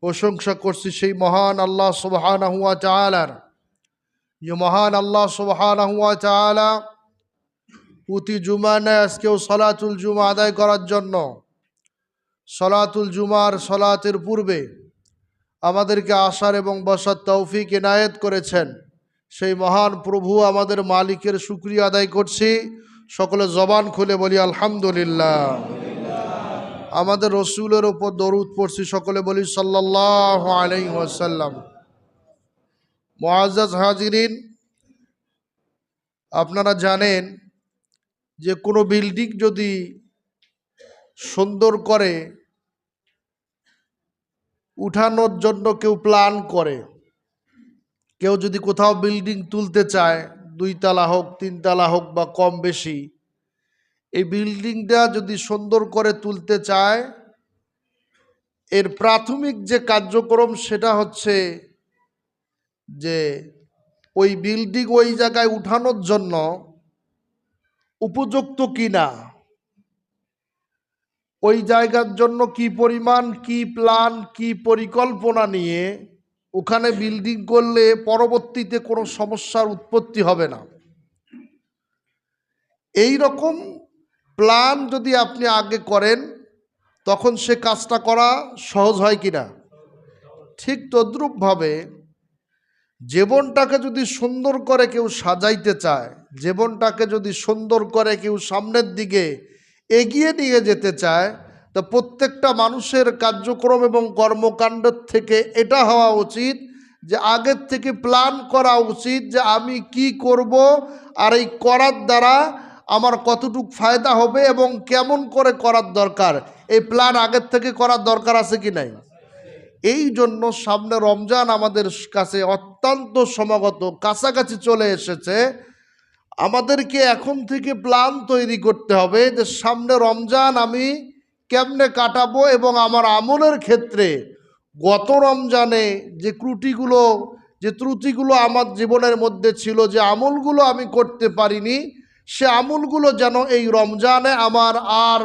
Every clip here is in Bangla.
প্রশংসা করছি সেই মহান আল্লাহ সুবহানাহু ওয়া তাআলার। যে মহান আল্লাহ সুবহানাহু ওয়া তাআলা প্রতি জুমায় আজকেও সলাতুল জুমা আদায় করার জন্য সলাতুল জুমার সলাতের পূর্বে আমাদেরকে আসার এবং বসার তৌফিক এনায়েত করেছেন। সেই মহান প্রভু আমাদের মালিকের শুকরিয়া আদায় করছি। সকলে জবান খুলে বলি আলহামদুলিল্লাহ। আমাদের রসুলের ওপর দরুদ পড়ছি, সকলে বলি সাল্লাল্লাহু আলাইহি ওয়াসাল্লাম। মুআজ্জাজ হাজিরিন, আপনারা জানেন যে কোনো বিল্ডিং যদি সুন্দর করে উঠানোর জন্য কেউ প্ল্যান করে, কেউ যদি কোথাও বিল্ডিং তুলতে চায়, 2 তলা হোক 3 তলা হোক বা কম বেশি, এই বিল্ডিংটা যদি সুন্দর করে তুলতে চায়, এর প্রাথমিক যে কার্যক্রম সেটা হচ্ছে যে ওই বিল্ডিং ওই জায়গায় উঠানোর জন্য উপযুক্ত কিনা, ওই জায়গার জন্য কি পরিমাণ, কি প্ল্যান, কি পরিকল্পনা নিয়ে ওখানে বিল্ডিং করলে পরবর্তীতে কোনো সমস্যার উৎপত্তি হবে না। এই রকম প্ল্যান যদি আপনি আগে করেন তখন সে কাজটা করা সহজ হয় কিনা। ঠিক তদ্রূপভাবে জীবনটাকে যদি সুন্দর করে কেউ সাজাইতে চায়, জীবনটাকে যদি সুন্দর করে কেউ সামনের দিকে এগিয়ে নিয়ে যেতে চায়, তো প্রত্যেকটা মানুষের কার্যক্রম এবং কর্মকাণ্ড থেকে এটা হওয়া উচিত যে আগের থেকে প্ল্যান করা উচিত যে আমি কি করব, আর এই করার দ্বারা আমার কতটুকু ফায়দা হবে এবং কেমন করে করার দরকার। এই প্ল্যান আগের থেকে করার দরকার আছে কি নাই? এই জন্য সামনে রমজান আমাদের কাছে অত্যন্ত সমাগত, কাছাকাছি চলে এসেছে। আমাদেরকে এখন থেকে প্ল্যান তৈরি করতে হবে যে সামনে রমজান আমি কেমনে কাটাবো এবং আমার আমলের ক্ষেত্রে গত রমজানে যে ত্রুটিগুলো আমার জীবনের মধ্যে ছিল, যে আমলগুলো আমি করতে পারিনি, সে আমলগুলো যেন এই রমজানে আমার আর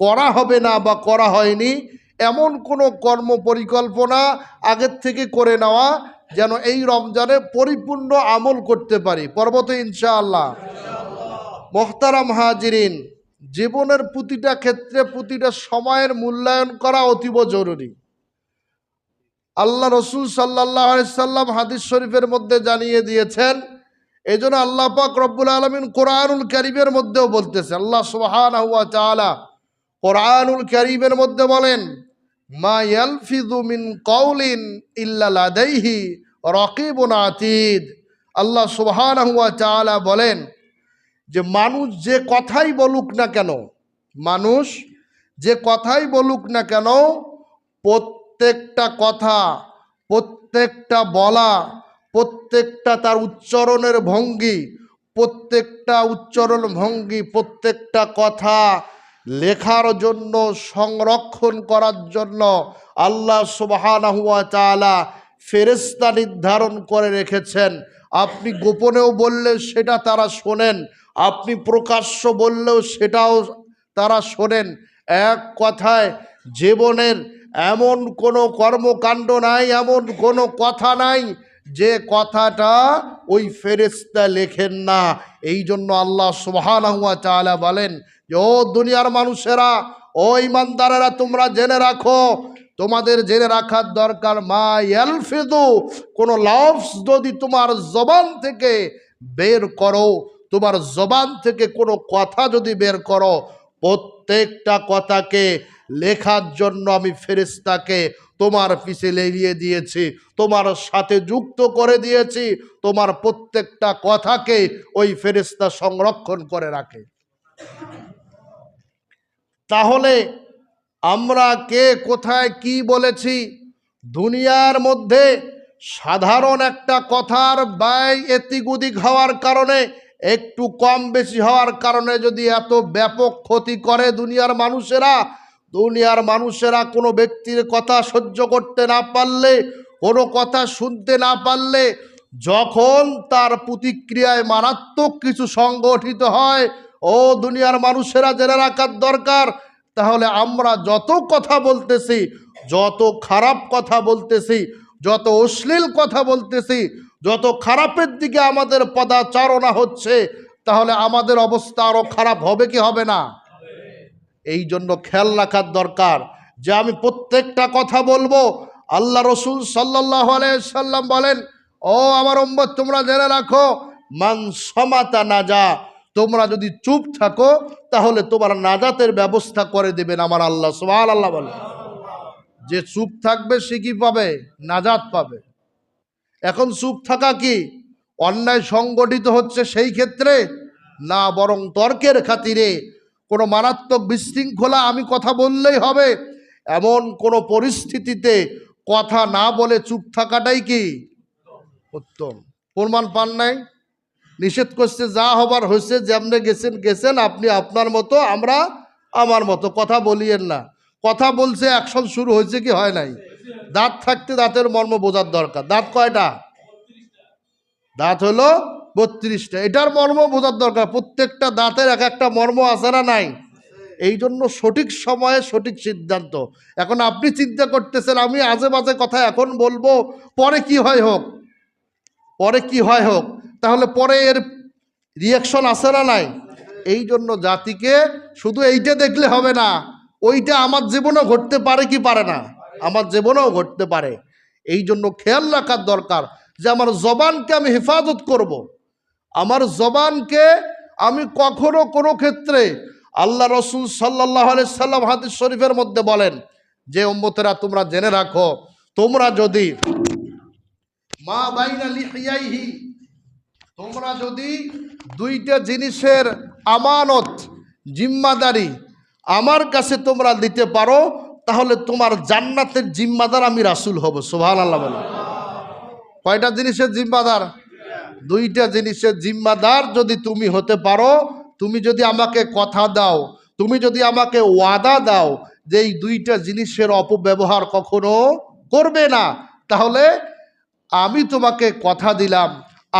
করা হবে না বা করা হয়নি, এমন কোনো কর্ম পরিকল্পনা আগের থেকে করে নেওয়া যেন এই রমজানে পরিপূর্ণ আমল করতে পারি। পরবর্তী ইনশাআল্লাহ। মোহতারাম হাজিরিন, জীবনের প্রতিটা ক্ষেত্রে প্রতিটা সময়ের মূল্যায়ন করা অতীব জরুরি। আল্লাহ রসুল সাল্লাল্লাহু আলাইহি সাল্লাম হাদিস শরীফের মধ্যে জানিয়ে দিয়েছেন। এই জন্য আল্লাহ পাক রব্বুল আলামিন কোরআনুল কারীমের মধ্যেও বলতেছে, আল্লাহ সুবহানাহু ওয়া তাআলা কোরআনুল কারীমের মধ্যে বলেন, মা ইয়ালফিযু মিন কাউলিন ইল্লা লাদাইহি রাকিবুন আতীদ। আল্লাহ সুবহানাহু ওয়া তাআলা বলেন যে মানুষ যে কথাই বলুক না কেন, মানুষ যে কথাই বলুক না কেন, প্রত্যেকটা কথা, প্রত্যেকটা বলা, প্রত্যেকটা তার উচ্চারণের ভঙ্গি, প্রত্যেকটা উচ্চারণ ভঙ্গি, প্রত্যেকটা কথা লেখার জন্য, সংরক্ষণ করার জন্য আল্লাহ সুবহানাহু ওয়া তাআলা ফেরেশতা নির্ধারণ করে রেখেছেন। আপনি গোপনেও বললে সেটা তারা শোনেন, আপনি প্রকাশ্য বললেও সেটাও তারা শোনেন। এক কথায় জীবনের এমন কোনো কর্মকাণ্ড নাই, এমন কোনো কথা নাই যে কথাটা ওই ফেরেশতা লেখেন না। এই জন্য আল্লাহ সুবহানাহু ওয়া তাআলা বলেন যে ও দুনিয়ার মানুষেরা, ও ঈমানদারেরা, তোমরা জেনে রাখো, তোমাদের জেনে রাখার দরকার, মা ইয়ালফিযু, কোনো লফজ যদি তোমার জবান থেকে বের করো, তোমার জবান থেকে কোনো কথা যদি বের করো, প্রত্যেকটা কথাকে লেখার জন্য আমি ফেরেশতাকে তোমার পিছে লেলিয়ে দিয়েছি, তোমার সাথে যুক্ত করে দিয়েছি। তোমার প্রত্যেকটা কথাকে ওই ফেরেশতা সংরক্ষণ করে রাখে। তাহলে আমরা কে কোথায় কি বলেছি, দুনিয়ার মধ্যে সাধারণ একটা কথার ব্যয় এদিক ওদিক হওয়ার কারণে, একটু কম বেশি হওয়ার কারণে যদি এত ব্যাপক ক্ষতি করে দুনিয়ার মানুষেরা কোনো ব্যক্তির কথা সহ্য করতে না পারলে, কোনো কথা শুনতে না পারলে, যখন তার প্রতিক্রিয়ায় মারাত্মক কিছু সংগঠিত হয়, ও দুনিয়ার মানুষেরা জেনে রাখার দরকার, তাহলে আমরা যত কথা বলতেছি, যত খারাপ কথা বলতেছি, যত অশ্লীল কথা বলতেছি, যত খারাপের দিকে আমাদের পদাচারণা হচ্ছে, তাহলে আমাদের অবস্থা আরো খারাপ হবে কি হবে না? এই জন্য খেয়াল রাখার দরকার যে আমি প্রত্যেকটা কথা বলবো। আল্লাহ রসুল সাল্লাল্লাহু আলাইহি সাল্লাম বলেন, ও আমার উম্মত তোমরা জেনে রাখো, মান সমাতা নাজা, তোমরা যদি চুপ থাকো তাহলে তোমার নাজাতের ব্যবস্থা করে দেবেন আমার আল্লাহ সুবহানাল্লাহ বলে। যে চুপ থাকবে সে কি পাবে? নাজাত পাবে। এখন চুপ থাকা কি অন্যায় সংগঠিত হচ্ছে সেই ক্ষেত্রে না, বরং তর্কের খাতিরে কোনো মারাত্মক বিশৃঙ্খলা আমি কথা বললেই হবে এমন কোনো পরিস্থিতিতে কথা না বলে চুপ থাকাটাই কি উত্তম। প্রমাণ পান নাই? নিষেধ করছে যা হবার হয়েছে, যেমনে গেছেন গেছেন, আপনি আপনার মতো, আমরা আমার মতো, কথা বলিয়েন না। কথা বলছে, অ্যাকশন শুরু হয়েছে কি হয় নাই? দাঁত থাকতে দাঁতের মর্ম বোঝার দরকার। দাঁত কয়টা? দাঁত হলো 32টা। এটার মর্ম বোঝার দরকার। প্রত্যেকটা দাঁতের এক একটা মর্ম আছে না নাই? এই জন্য সঠিক সময়ে সঠিক সিদ্ধান্ত। এখন আপনি চিন্তা করতেছেন আমি আজে বাজে কথা এখন বলবো, পরে কি হয় হোক, পরে কি হয় হোক, তাহলে পরে এর রিয়াকশন আছে না নাই? এই জন্য জাতিকে শুধু এইটা দেখলে হবে না, ওইটা আমার জীবনেও ঘটতে পারে কি পারে না? আমার জীবনেও ঘটতে পারে। এই জন্য খেয়াল রাখার দরকার যে আমার জবানকে আমি হেফাজত করব। আমার জবানকে আমি কখনো কোনো ক্ষেত্রে, আল্লাহ রসুল সাল্লাল্লাহু আলাইহি সাল্লাম হাদিস শরীফের মধ্যে বলেন যে উম্মতেরা তোমরা জেনে রাখো, তোমরা যদি মা বাইনা লিহিয়াইহি, তোমরা যদি দুইটা জিনিসের আমানত, জিম্মাদারি আমার কাছে তোমরা দিতে পারো, তাহলে তোমার জান্নাতের জিম্মাদার আমি রাসূল হব। সুবহানাল্লাহ বলে। কয়টা জিনিসের জিম্মাদার? দুইটা জিনিসের জিম্মাদার যদি তুমি হতে পারো, তুমি যদি আমাকে কথা দাও, তুমি যদি আমাকে ওয়াদা দাও যে এই দুইটা জিনিসের অপব্যবহার কখনো করবে না, তাহলে আমি তোমাকে কথা দিলাম,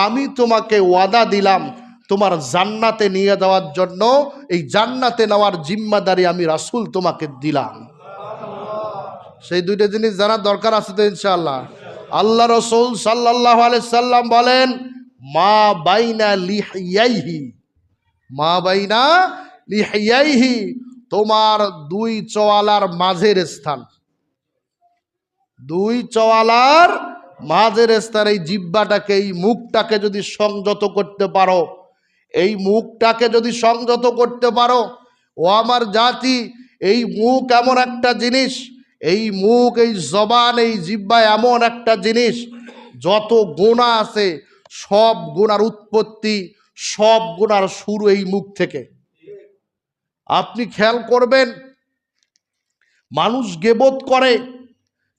আমি তোমাকে ওয়াদা দিলাম তোমার জান্নাতে নিয়ে যাওয়ার জন্য, এই জান্নাতে নেওয়ার জিম্মাদারি আমি রাসূল তোমাকে দিলাম। সেই দুইটা জিনিস জানার দরকার আছে তো ইনশাআল্লাহ। আল্লাহ রসুল সাল্লাল্লাহু আলাইহি সাল্লাম বলেন, মা বাইনা লিহিয়াইহি, মা বাইনা লিহিয়াইহি, তোমার দুই চওয়ালার মাঝের স্থান, দুই চওয়ালার মাঝের স্থান, এই জিহ্বাটাকে, এই মুখটাকে যদি সংযত করতে পারো, এই মুখটাকে যদি সংযত করতে পারো, ও আমার জাতি, এই মুখ এমন একটা জিনিস, এই মুখ, এই জবান, এই জিহ্বা এমন একটা জিনিস, যত গুনাহ আছে সব গুনার উৎপত্তি, সব গুনার শুরু এই মুখ থেকে। আপনি খেয়াল করবেন, মানুষ গীবত করে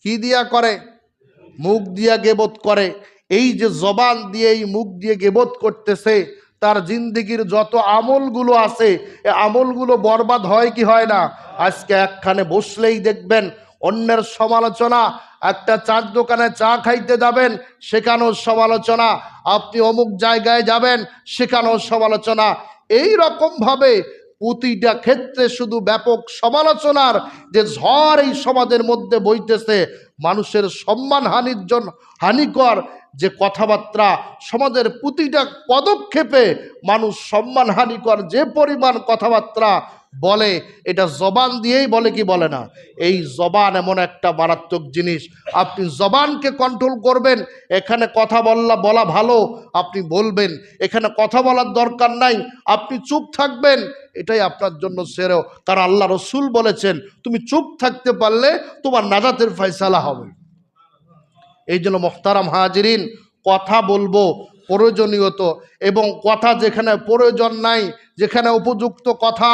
কি দিয়া করে? মুখ দিয়া গীবত করে। এই যে জবান দিয়ে, এই মুখ দিয়ে গীবত করতেছে, তার জিন্দেগির যত আমলগুলো আছে এই আমলগুলো বরবাদ হয় কি হয় না? আজকে একখানে বসলেই দেখবেন অন্যের সমালোচনা, একটা চার দোকানে চা খাইতে যাবেন সেখানেও সমালোচনা, আপনি অমুক জায়গায় যাবেন সেখানেও সমালোচনা। এই রকম ভাবে প্রতিটা ক্ষেত্রে শুধু ব্যাপক সমালোচনার যে ঝড় এই সমাজের মধ্যে বইতেছে, মানুষের সম্মান হানির জন্য, হানিকর যে কথাবার্তা, সমাজের প্রতিটা পদক্ষেপে মানুষ সম্মান হানিকর যে পরিমাণ কথাবার্তা বলে, এটা জবান দিয়েই বলে কি বলে না? এই জবান এমন একটা মারাত্মক জিনিস, আপনি জবানকে কন্ট্রোল করবেন। এখানে কথা বলা ভালো, আপনি বলবেন। এখানে কথা বলার দরকার নাই, আপনি চুপ থাকবেন, এটাই আপনার জন্য শ্রেয়। কারণ আল্লাহ রসুল বলেছেন তুমি চুপ থাকতে পারলে তোমার নাজাতের ফয়সালা হবে। এই জন্য মুহতারাম হাজিরিন, কথা বলবো প্রয়োজনীয়ত, এবং কথা যেখানে প্রয়োজন নাই, যেখানে উপযুক্ত কথা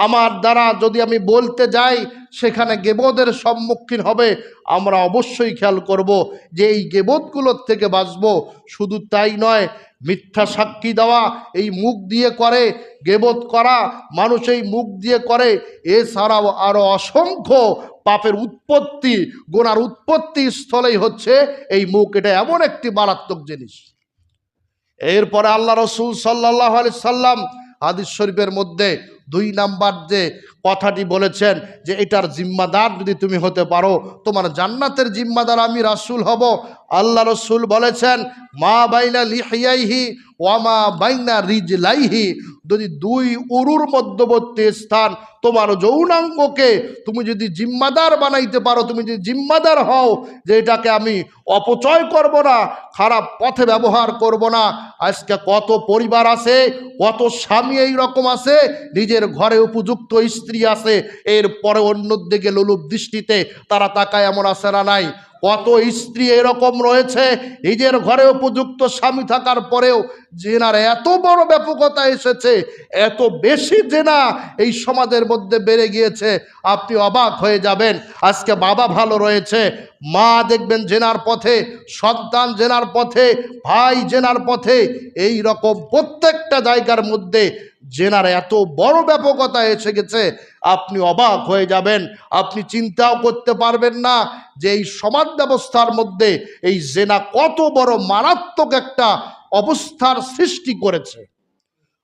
আমার দ্বারা যদি আমি বলতে যাই সেখানে গীবতের সম্মুখীন হবে, আমরা অবশ্যই খেয়াল করব যে এই গীবতগুলোর থেকে বাঁচব। শুধু তাই নয়, মিথ্যা সাক্ষী দেওয়া এই মুখ দিয়ে করে, গীবত করা মানুষ এই মুখ দিয়ে করে, এছাড়াও আরও অসংখ্য পাপের উৎপত্তি, গুনার উৎপত্তি স্থলেই হচ্ছে এই মুখ। এটা এমন একটি মারাত্মক জিনিস। এরপরে আল্লাহ রসুল সাল্লাল্লাহু আলাইহি সাল্লাম হাদিস শরীফের মধ্যে 2 নাম্বার যে কথাটি বলেছেন যে এটার জিম্মাদার যদি তুমি হতে পারো, তোমার জান্নাতের জিম্মাদার আমি রাসূল হব। আল্লাহ রসুল বলেছেন মা বাইনা লিহিয়াইহি ওয়া মা বাইনা রিজলাইহি, যদি 2 উরুর মধ্যবর্তী স্থান তোমার যৌনাঙ্গকে তুমি যদি জিম্মাদার বানাইতে পারো, তুমি যদি জিম্মাদার হও যে এটাকে আমি অপচয় করব না, খারাপ পথে ব্যবহার করব না। আজকে কত পরিবার আছে, কত স্বামী এই রকম আছে, নিজের ঘরে উপযুক্ত স্ত্রী আছে, এরপরে অন্যর দিকে লোলুপ দৃষ্টিতে তারা তাকায়, এমন আছে না নাই? কত স্ত্রী এরকম রয়েছে নিজের ঘরে উপযুক্ত স্বামী থাকার পরেও জেনার এত বড় ব্যাপকতা এসেছে, এত বেশি জেনা এই সমাজের মধ্যে বেড়ে গিয়েছে, আপনি অবাক হয়ে যাবেন। আজকে বাবা ভালো রয়েছে, মা দেখবেন জেনার পথে, সন্তান জেনার পথে, ভাই জেনার পথে, এই রকম প্রত্যেকটা জায়গার মধ্যে জেনার এত বড় ব্যাপকতা এসে গেছে, আপনি অবাক হয়ে যাবেন। আপনি চিন্তাও করতে পারবেন না যে এই সমাজ ব্যবস্থার মধ্যে এই জেনা কত বড় মারাত্মক একটা অবস্থার সৃষ্টি করেছে।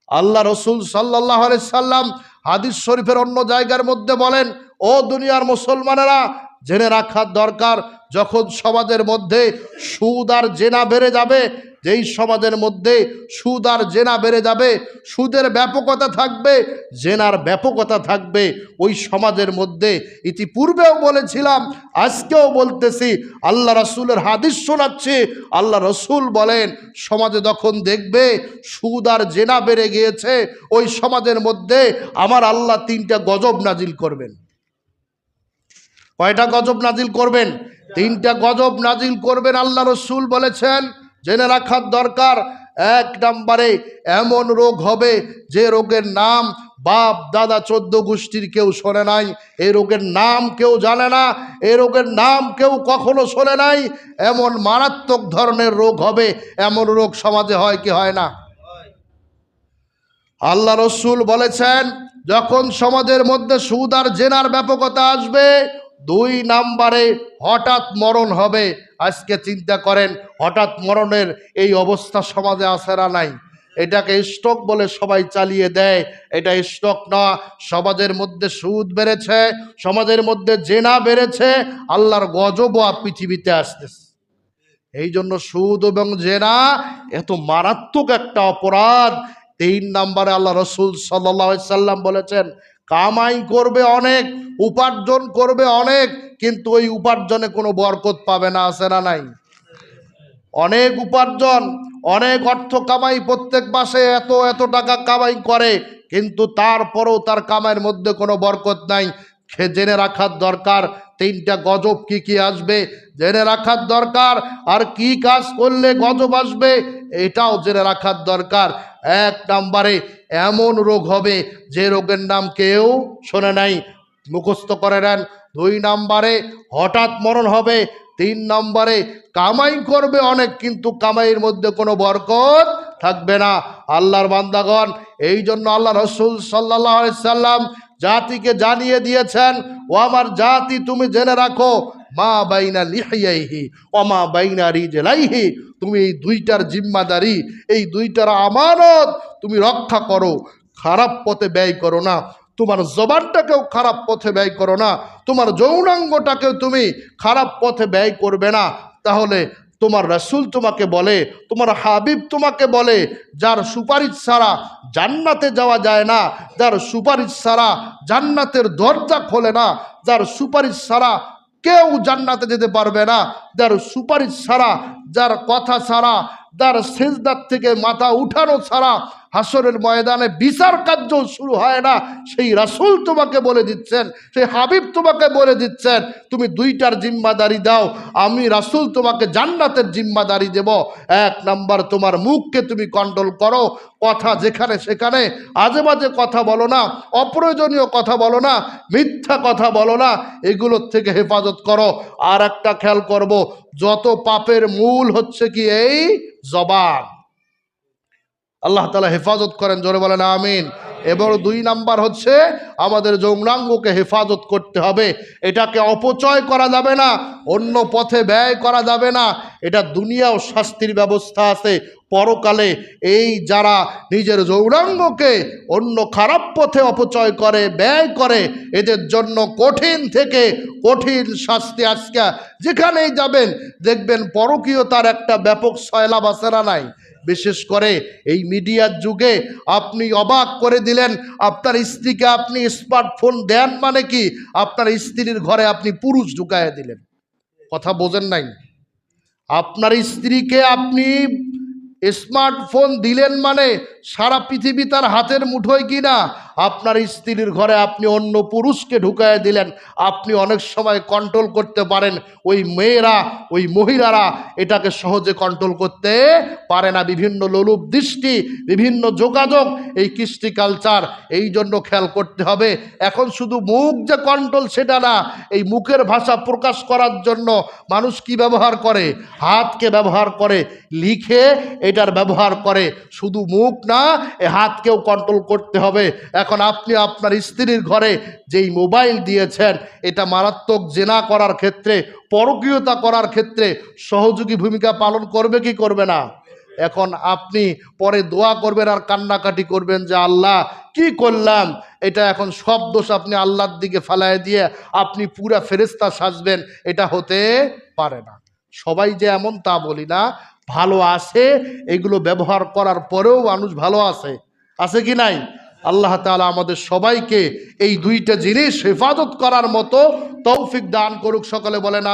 আল্লাহ রসুল সাল্লাল্লাহু আলাইহি সাল্লাম হাদিস শরীফের অন্য জায়গার মধ্যে বলেন, ও দুনিয়ার মুসলমানেরা, জেনে রাখার দরকার, যখন সমাজের মধ্যে সুদ আর জেনা বেড়ে যাবে, যেই সমাজের মধ্যে সুদ আর জেনা বেড়ে যাবে, সুদের ব্যাপকতা থাকবে, জেনার ব্যাপকতা থাকবে, ওই সমাজের মধ্যে ইতিপূর্বেও বলেছিলাম, আজকেও বলতেছি, আল্লাহ রসুলের হাদিস শোনাচ্ছি। আল্লাহ রসুল বলেন সমাজে যখন দেখবে সুদ আর জেনা বেড়ে গিয়েছে, ওই সমাজের মধ্যে আমার আল্লাহ 3টা গজব নাজিল করবেন। কয়টা গজব নাজিল করবেন? 3টা গজব নাজিল করবেন। আল্লাহ রসুল বলেছেন জেনে রাখার দরকার। 1 নম্বরে এমন রোগ হবে যে রোগের নাম বাপ দাদা 14 গোষ্ঠীর কেউ শোনে নাই, এই রোগের নাম কেউ জানে না, এই রোগের নাম কেউ কখনো শোনে নাই, এমন মারাত্মক ধরনের রোগ হবে। এমন রোগ সমাজে হয় কি হয় না? আল্লাহ রসুল বলেছেন যখন সমাজের মধ্যে সুদ আর জেনার ব্যাপকতা আসবে, 2 নম্বরে হঠাৎ মরণ হবে। আজকে চিন্তা করেন, হঠাৎ মরণের এই অবস্থা সমাজে আছে না নাই? এটাকে স্টক বলে সবাই চালিয়ে দেয়, এটা স্টক না। সমাজের মধ্যে সুদ বেড়েছে, সমাজের মধ্যে জেনা বেড়েছে, আল্লাহর গজবও পৃথিবীতে আসতেছে। এই জন্য সুদ এবং জেনা এত মারাত্মক একটা অপরাধ। 3 নম্বরে আল্লাহ রসুল সাল্লাল্লাহু আলাইহি সাল্লাম বলেছেন কামাই করবে অনেক, উপার্জন করবে অনেক, কিন্তু ওই উপার্জনে কোনো বরকত পাবে না, আছে না নাই? অনেক উপার্জন, অনেক অর্থ কামাই, প্রত্যেক মাসে এত এত টাকা কামাই করে, কিন্তু তারপরেও তার কামাইয়ের মধ্যে কোনো বরকত নাই। জেনে রাখার দরকার 3টা গজব কি কি আসবে, জেনে রাখার দরকার। আর কি কাজ করলে গজব আসবে এটাও জেনে রাখার দরকার। 1 নম্বরে এমন রোগ হবে যে রোগের নাম কেউ শোনে নাই, মুখস্থ করে নেন। 2 নম্বরে হঠাৎ মরণ হবে। 3 নম্বরে কামাই করবে অনেক, কিন্তু কামাইয়ের মধ্যে কোনো বরকত থাকবে না। আল্লাহর বান্দাগণ, এই জন্য আল্লাহ রসুল সাল্লাল্লাহু আলাইহি সাল্লাম জাতিকে জানিয়ে দিয়েছেন, ও আমার জাতি তুমি জেনে রাখো মা বাইনা লিহিয়াইহি ওয়া মা বাইনা রিজলাইহি, তুমি এই 2টার জিম্মাদারি, এই 2টার আমানত তুমি রক্ষা করো, খারাপ পথে ব্যয় করো না। তোমার জবানটাকেও খারাপ পথে ব্যয় করো না, তোমার যৌনাঙ্গটাকেও তুমি খারাপ পথে ব্যয় করবে না। তাহলে তোমার রাসূল তোমাকে বলে, তোমার হাবিব তোমাকে বলে, যার সুপারিশ ছাড়া জান্নাতে যাওয়া যায় না, যার সুপারিশ ছাড়া জান্নাতের দরজা খোলে না, যার সুপারিশ ছাড়া কেউ জান্নাতে যেতে পারবে না, যার সুপারিশ ছাড়া, যার কথা ছাড়া, যার সিজদার থেকে মাথা উঠানো ছাড়া হাসরের ময়দানে বিচার কার্য শুরু হয় না, সেই রাসূল তোমাকে বলে দিচ্ছেন, সেই হাবিব তোমাকে বলে দিচ্ছেন তুমি 2টার জিম্মাদারি দাও, আমি রাসূল তোমাকে জান্নাতের জিম্মাদারি দেব। 1 নম্বর তোমার মুখকে তুমি কন্ট্রোল করো, কথা যেখানে সেখানে আজে বাজে কথা বলো না, অপ্রয়োজনীয় কথা বলো না, মিথ্যা কথা বলো না, এগুলোর থেকে হেফাজত করো। আর একটা খেয়াল করব, যত পাপের মূল হচ্ছে কি এই জবান। আল্লাহ তাআলা হেফাজত করেন, জোরে বলেন আমিন। এবং 2 নাম্বার হচ্ছে আমাদের যৌনাঙ্গকে হেফাজত করতে হবে, এটাকে অপচয় করা যাবে না, অন্য পথে ব্যয় করা যাবে না। এটা দুনিয়াও শাস্তির ব্যবস্থা আছে, পরকালে এই যারা নিজের যৌনাঙ্গকে অন্য খারাপ পথে অপচয় করে, ব্যয় করে, এদের জন্য কঠিন থেকে কঠিন শাস্তি। আজকে যেখানেই যাবেন দেখবেন পরকীয়তার একটা ব্যাপক সয়লাব আছে না নাই? বিশেষ করে এই মিডিয়ার যুগে আপনি অবাক করে দিলেন, আপনার স্ত্রীকে আপনি স্মার্টফোন দেন মানে কি আপনার স্ত্রীর ঘরে আপনি পুরুষ ঢুকাইয়া দিলেন। কথা বোঝেন নাই? আপনার স্ত্রীকে আপনি স্মার্টফোন দিলেন মানে সারা পৃথিবী তার হাতের মুঠোয় কিনা, আপনার স্ত্রীর ঘরে আপনি অন্য পুরুষকে ঢুকায় দিলেন। আপনি অনেক সময় কন্ট্রোল করতে পারেন, ওই মেয়েরা, ওই মহিলারা এটাকে সহজে কন্ট্রোল করতে পারে না। বিভিন্ন লোলুপ দৃষ্টি, বিভিন্ন যোগাযোগ, এই কৃষ্টি কালচার, এই জন্য খেয়াল করতে হবে। এখন শুধু মুখ যে কন্ট্রোল সেটা না, এই মুখের ভাষা প্রকাশ করার জন্য মানুষ কি ব্যবহার করে? হাতকে ব্যবহার করে, লিখে এটার ব্যবহার করে। শুধু মুখ না, এ হাতকেও কন্ট্রোল করতে হবে। এখন আপনি আপনার স্ত্রীর ঘরে যেই মোবাইল দিয়েছেন, এটা মারাত্মক জেনা করার ক্ষেত্রে, পরকীয়তা করার ক্ষেত্রে সহযোগী ভূমিকা পালন করবে কি করবে না? এখন আপনি পরে দোয়া করবেন আর কান্নাকাটি করবেন যে আল্লাহ কি করলাম। এটা এখন সব দোষ আপনি আল্লাহর দিকে ফালায় দিয়ে আপনি পুরা ফেরেশতা সাজবেন, এটা হতে পারে না। সবাই যে এমন তা বলি না, ভালো আছে, এগুলো ব্যবহার করার পরেও মানুষ ভালো আছে কি নাই? আল্লাহ তাআলা আমাদের সবাইকে এই দুইটা জিনিস হেফাজত করার মতো তৌফিক দান করুক। সকলে বলে না।